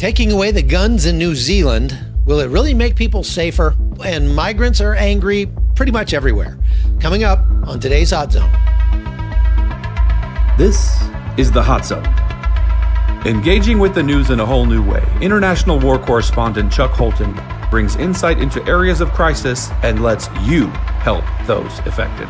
Taking away the guns in New Zealand, will it really make people safer? And migrants are angry pretty much everywhere. Coming up on today's Hot Zone. This is the Hot Zone. Engaging with the news in a whole new way, international war correspondent Chuck Holton brings insight into areas of crisis and lets you help those affected.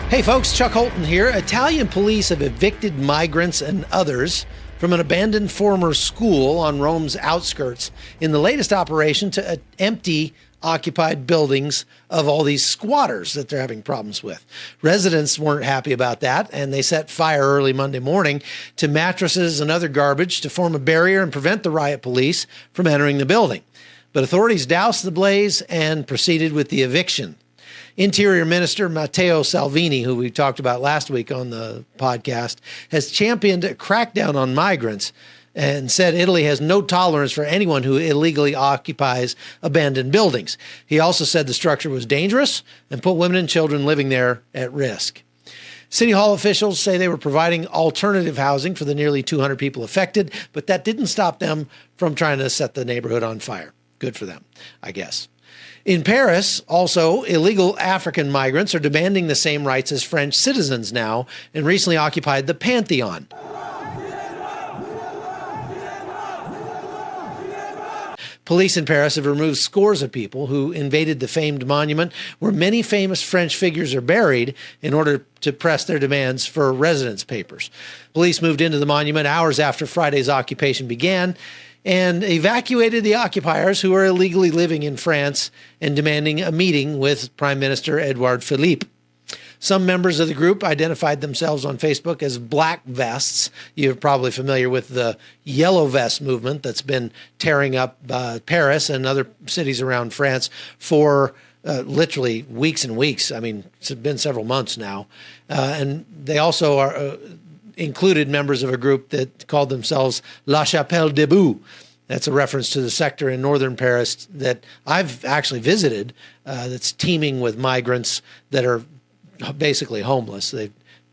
Hey folks, Chuck Holton here. Italian police have evicted migrants and others from an abandoned former school on Rome's outskirts in the latest operation to empty occupied buildings of all these squatters that they're having problems with. Residents weren't happy about that, and they set fire early Monday morning to mattresses and other garbage to form a barrier and prevent the riot police from entering the building. But authorities doused the blaze and proceeded with the eviction. Interior Minister Matteo Salvini, who we talked about last week on the podcast, has championed a crackdown on migrants and said Italy has no tolerance for anyone who illegally occupies abandoned buildings. He also said the structure was dangerous and put women and children living there at risk. City Hall officials say they were providing alternative housing for the nearly 200 people affected, but that didn't stop them from trying to set the neighborhood on fire. Good for them, I guess. In Paris, also, illegal African migrants are demanding the same rights as French citizens now and recently occupied the Pantheon. Police in Paris have removed scores of people who invaded the famed monument where many famous French figures are buried in order to press their demands for residence papers. Police moved into the monument hours after Friday's occupation began and evacuated the occupiers who are illegally living in France and demanding a meeting with Prime Minister Edouard Philippe. Some members of the group identified themselves on Facebook as Black Vests. You're probably familiar with the Yellow Vest movement that's been tearing up Paris and other cities around France for literally weeks and weeks. I mean, it's been several months now. And they also are included members of a group that called themselves La Chapelle Debout. That's a reference to the sector in northern Paris that I've actually visited that's teeming with migrants that are basically homeless. They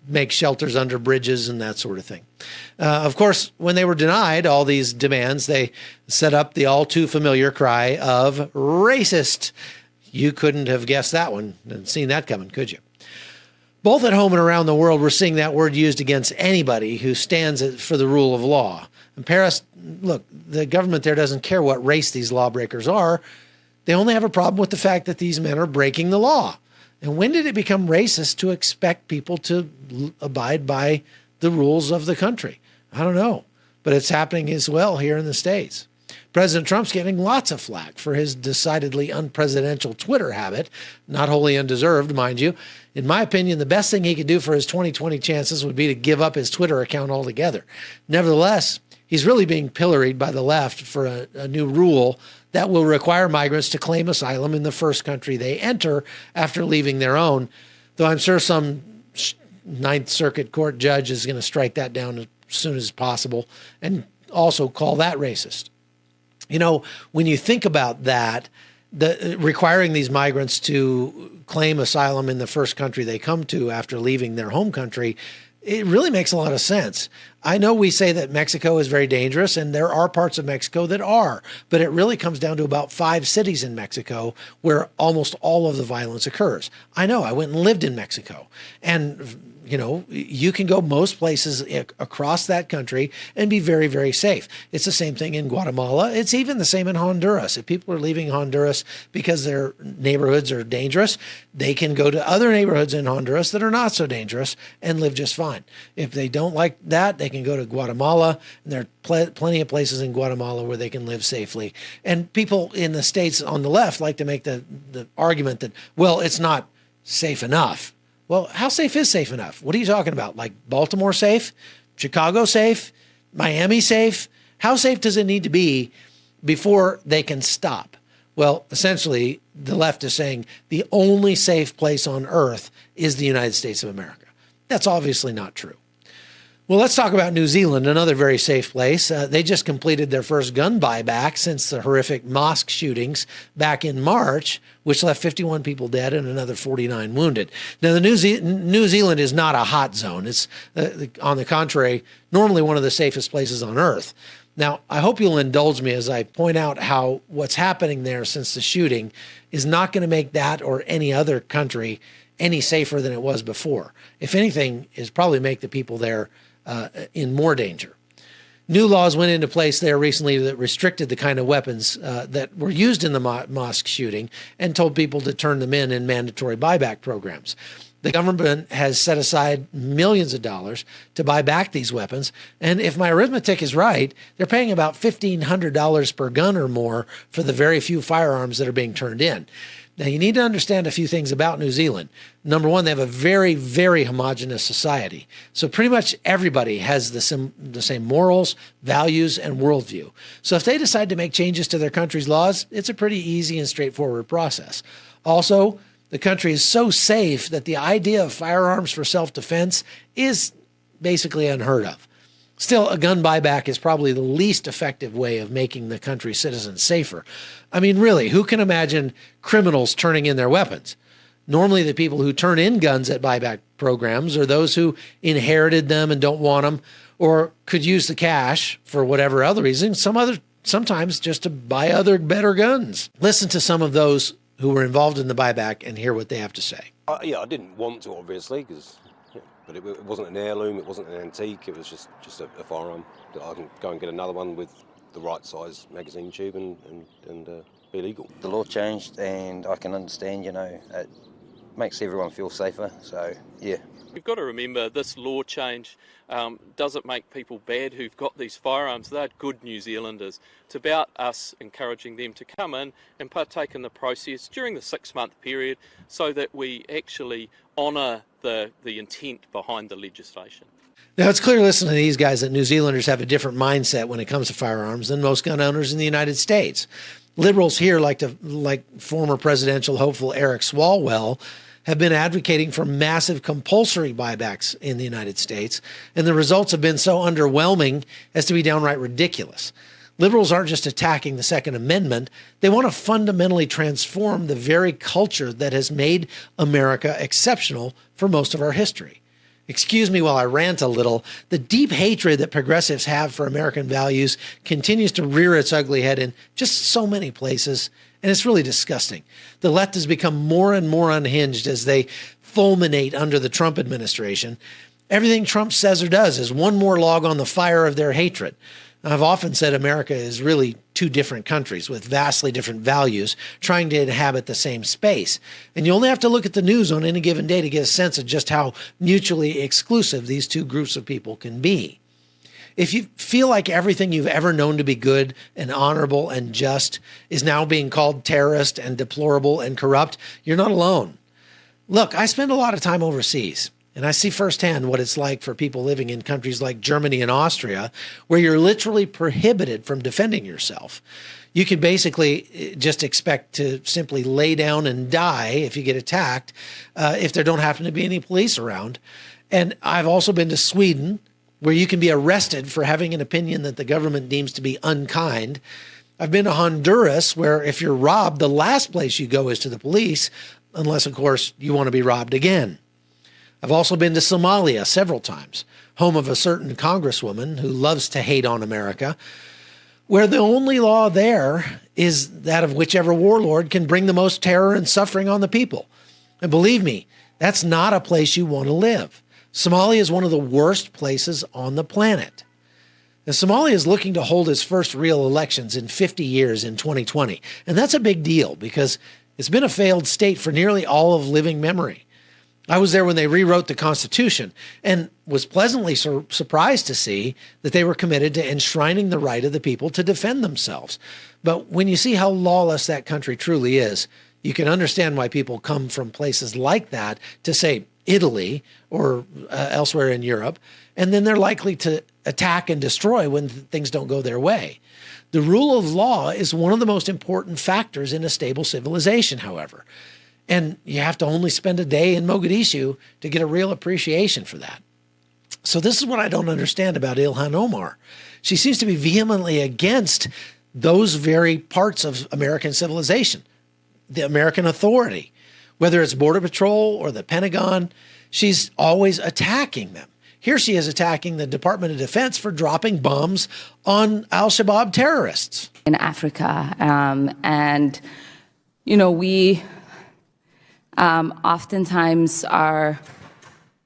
make shelters under bridges and that sort of thing. Of course, when they were denied all these demands, they set up the all too familiar cry of racist. You couldn't have guessed that one and seen that coming, could you? Both at home and around the world, we're seeing that word used against anybody who stands for the rule of law. In Paris, look, the government there doesn't care what race these lawbreakers are. They only have a problem with the fact that these men are breaking the law. And when did it become racist to expect people to abide by the rules of the country? I don't know, but it's happening as well here in the States. President Trump's getting lots of flack for his decidedly unpresidential Twitter habit, not wholly undeserved, mind you. In my opinion, the best thing he could do for his 2020 chances would be to give up his Twitter account altogether. Nevertheless, he's really being pilloried by the left for a new rule that will require migrants to claim asylum in the first country they enter after leaving their own, though I'm sure some Ninth Circuit Court judge is going to strike that down as soon as possible and also call that racist. You know, when you think about that, requiring these migrants to claim asylum in the first country they come to after leaving their home country, it really makes a lot of sense. I know we say that Mexico is very dangerous, and there are parts of Mexico that are, but it really comes down to about 5 cities in Mexico where almost all of the violence occurs. I know, I went and lived in Mexico, and you know, you can go most places across that country and be very, very safe. It's the same thing in Guatemala. It's even the same in Honduras. If people are leaving Honduras because their neighborhoods are dangerous, they can go to other neighborhoods in Honduras that are not so dangerous and live just fine. If they don't like that, they can go to Guatemala, and there are plenty of places in Guatemala where they can live safely. And people in the States on the left like to make the argument that, well, it's not safe enough. Well, how safe is safe enough? What are you talking about? Like Baltimore safe? Chicago safe? Miami safe? How safe does it need to be before they can stop? Well, essentially, the left is saying the only safe place on earth is the United States of America. That's obviously not true. Well, let's talk about New Zealand, another very safe place. They just completed their first gun buyback since the horrific mosque shootings back in March, which left 51 people dead and another 49 wounded. Now, New Zealand is not a hot zone. It's, on the contrary, normally one of the safest places on earth. Now, I hope you'll indulge me as I point out how what's happening there since the shooting is not going to make that or any other country any safer than it was before. If anything, is probably make the people there in more danger. New laws went into place there recently that restricted the kind of weapons that were used in the mosque shooting and told people to turn them in mandatory buyback programs. The government has set aside millions of dollars to buy back these weapons. And if my arithmetic is right, they're paying about $1,500 per gun or more for the very few firearms that are being turned in. Now, you need to understand a few things about New Zealand. Number one, they have a very, very homogenous society. So pretty much everybody has the same morals, values, and worldview. So if they decide to make changes to their country's laws, it's a pretty easy and straightforward process. Also, the country is so safe that the idea of firearms for self-defense is basically unheard of. Still, a gun buyback is probably the least effective way of making the country's citizens safer. I mean, really, who can imagine criminals turning in their weapons? Normally, the people who turn in guns at buyback programs are those who inherited them and don't want them, or could use the cash for whatever other reason, sometimes just to buy other better guns. Listen to some of those who were involved in the buyback and hear what they have to say. Yeah, I didn't want to, obviously, but it wasn't an heirloom, it wasn't an antique, it was just a firearm that I can go and get another one with the right size magazine tube and be legal. The law changed, and I can understand, it makes everyone feel safer, so yeah. We've got to remember this law change doesn't make people bad who've got these firearms. They're good New Zealanders. It's about us encouraging them to come in and partake in the process during the 6-month period so that we actually honour the intent behind the legislation. Now, it's clear listening to these guys that New Zealanders have a different mindset when it comes to firearms than most gun owners in the United States. Liberals here, like former presidential hopeful Eric Swalwell, have been advocating for massive compulsory buybacks in the United States, and the results have been so underwhelming as to be downright ridiculous. Liberals aren't just attacking the Second Amendment, they want to fundamentally transform the very culture that has made America exceptional for most of our history. Excuse me while I rant a little. The deep hatred that progressives have for American values continues to rear its ugly head in just so many places, and it's really disgusting. The left has become more and more unhinged as they fulminate under the Trump administration. Everything Trump says or does is one more log on the fire of their hatred. I've often said America is really two different countries with vastly different values trying to inhabit the same space. And you only have to look at the news on any given day to get a sense of just how mutually exclusive these two groups of people can be. If you feel like everything you've ever known to be good and honorable and just is now being called terrorist and deplorable and corrupt, you're not alone. Look, I spend a lot of time overseas. And I see firsthand what it's like for people living in countries like Germany and Austria, where you're literally prohibited from defending yourself. You can basically just expect to simply lay down and die if you get attacked, if there don't happen to be any police around. And I've also been to Sweden, where you can be arrested for having an opinion that the government deems to be unkind. I've been to Honduras, where if you're robbed, the last place you go is to the police, unless, of course, you want to be robbed again. I've also been to Somalia several times, home of a certain congresswoman who loves to hate on America, where the only law there is that of whichever warlord can bring the most terror and suffering on the people. And believe me, that's not a place you want to live. Somalia is one of the worst places on the planet. And Somalia is looking to hold its first real elections in 50 years in 2020. And that's a big deal because it's been a failed state for nearly all of living memory. I was there when they rewrote the Constitution and was pleasantly surprised to see that they were committed to enshrining the right of the people to defend themselves. But when you see how lawless that country truly is, you can understand why people come from places like that to, say, Italy or elsewhere in Europe, and then they're likely to attack and destroy when things don't go their way. The rule of law is one of the most important factors in a stable civilization, however. And you have to only spend a day in Mogadishu to get a real appreciation for that. So this is what I don't understand about Ilhan Omar. She seems to be vehemently against those very parts of American civilization, the American authority, whether it's Border Patrol or the Pentagon. She's always attacking them. Here she is attacking the Department of Defense for dropping bombs on al-Shabaab terrorists. In Africa. And, you know, we oftentimes are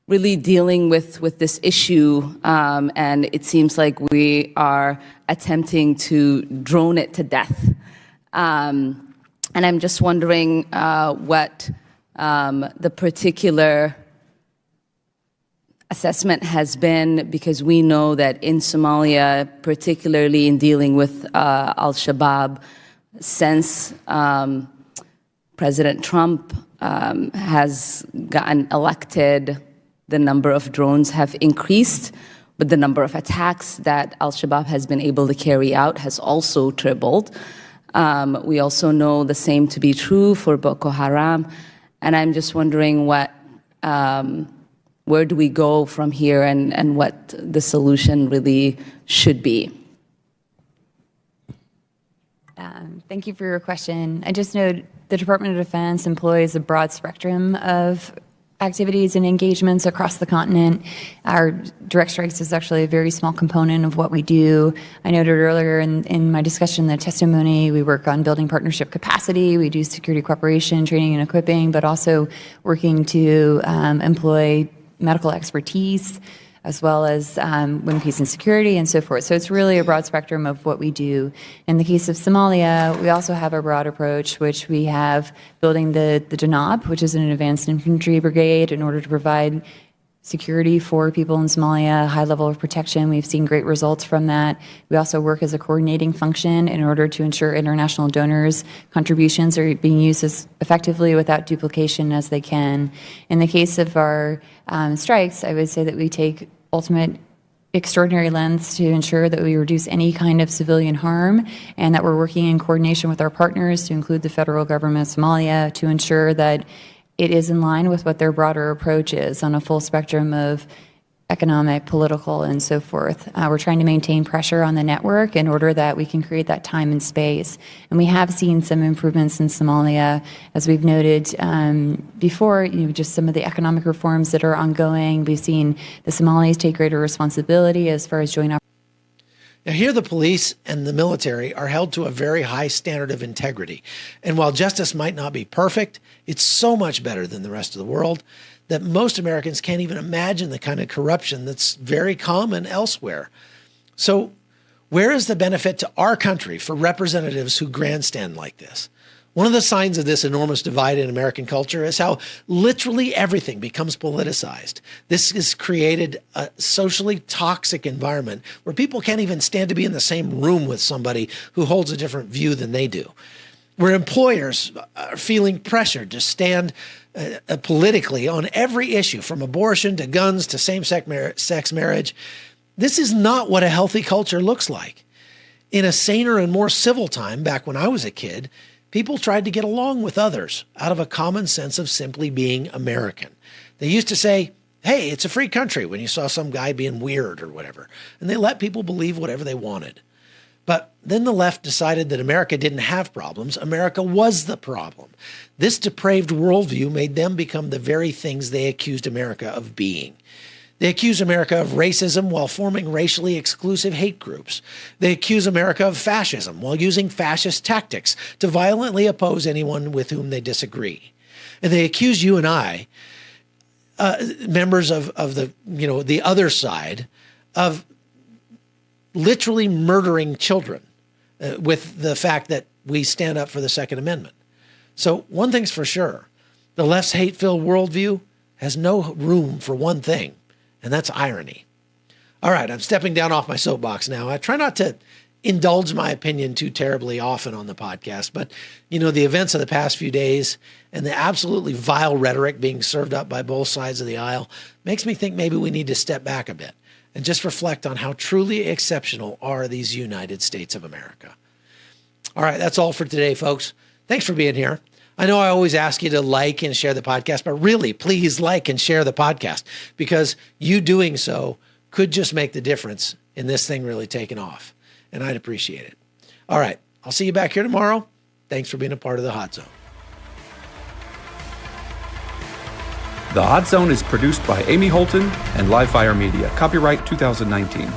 really dealing with this issue, and it seems like we are attempting to drone it to death. And I'm just wondering what the particular assessment has been, because we know that in Somalia, particularly in dealing with al-Shabaab, since President Trump has gotten elected, the number of drones have increased, but the number of attacks that al-Shabaab has been able to carry out has also tripled. We also know the same to be true for Boko Haram, and I'm just wondering where do we go from here, and what the solution really should be? Thank you for your question. I just know the Department of Defense employs a broad spectrum of activities and engagements across the continent. Our direct strikes is actually a very small component of what we do. I noted earlier in my discussion, the testimony, we work on building partnership capacity, we do security cooperation, training and equipping, but also working to employ medical expertise, as well as women, peace and security, and so forth. So it's really a broad spectrum of what we do. In the case of Somalia, we also have a broad approach, which we have building the Janab, which is an advanced infantry brigade, in order to provide security for people in Somalia, high level of protection. We've seen great results from that. We also work as a coordinating function in order to ensure international donors' contributions are being used as effectively without duplication as they can. In the case of our strikes, I would say that we take ultimate extraordinary lengths to ensure that we reduce any kind of civilian harm, and that we're working in coordination with our partners, to include the federal government of Somalia, to ensure that it is in line with what their broader approach is on a full spectrum of economic, political, and so forth. We're trying to maintain pressure on the network in order that we can create that time and space. And we have seen some improvements in Somalia, as we've noted before, just some of the economic reforms that are ongoing. We've seen the Somalis take greater responsibility as far as joint operations. Now, here the police and the military are held to a very high standard of integrity. And while justice might not be perfect, it's so much better than the rest of the world that most Americans can't even imagine the kind of corruption that's very common elsewhere. So where is the benefit to our country for representatives who grandstand like this? One of the signs of this enormous divide in American culture is how literally everything becomes politicized. This has created a socially toxic environment where people can't even stand to be in the same room with somebody who holds a different view than they do, where employers are feeling pressured to stand politically on every issue, from abortion to guns to same-sex marriage. This is not what a healthy culture looks like. In a saner and more civil time, back when I was a kid, people tried to get along with others out of a common sense of simply being American. They used to say, hey, it's a free country, when you saw some guy being weird or whatever, and they let people believe whatever they wanted. But then the left decided that America didn't have problems. America was the problem. This depraved worldview made them become the very things they accused America of being. They accuse America of racism while forming racially exclusive hate groups. They accuse America of fascism while using fascist tactics to violently oppose anyone with whom they disagree. And they accuse you and I, members of the other side, of literally murdering children with the fact that we stand up for the Second Amendment. So one thing's for sure, the left's hate-filled worldview has no room for one thing, and that's irony. All right, I'm stepping down off my soapbox now. I try not to indulge my opinion too terribly often on the podcast, but the events of the past few days and the absolutely vile rhetoric being served up by both sides of the aisle makes me think maybe we need to step back a bit and just reflect on how truly exceptional are these United States of America. All right, that's all for today, folks. Thanks for being here. I know I always ask you to like and share the podcast, but really, please like and share the podcast, because you doing so could just make the difference in this thing really taking off. And I'd appreciate it. All right. I'll see you back here tomorrow. Thanks for being a part of the Hot Zone. The Hot Zone is produced by Amy Holton and Livefire Media. Copyright 2019.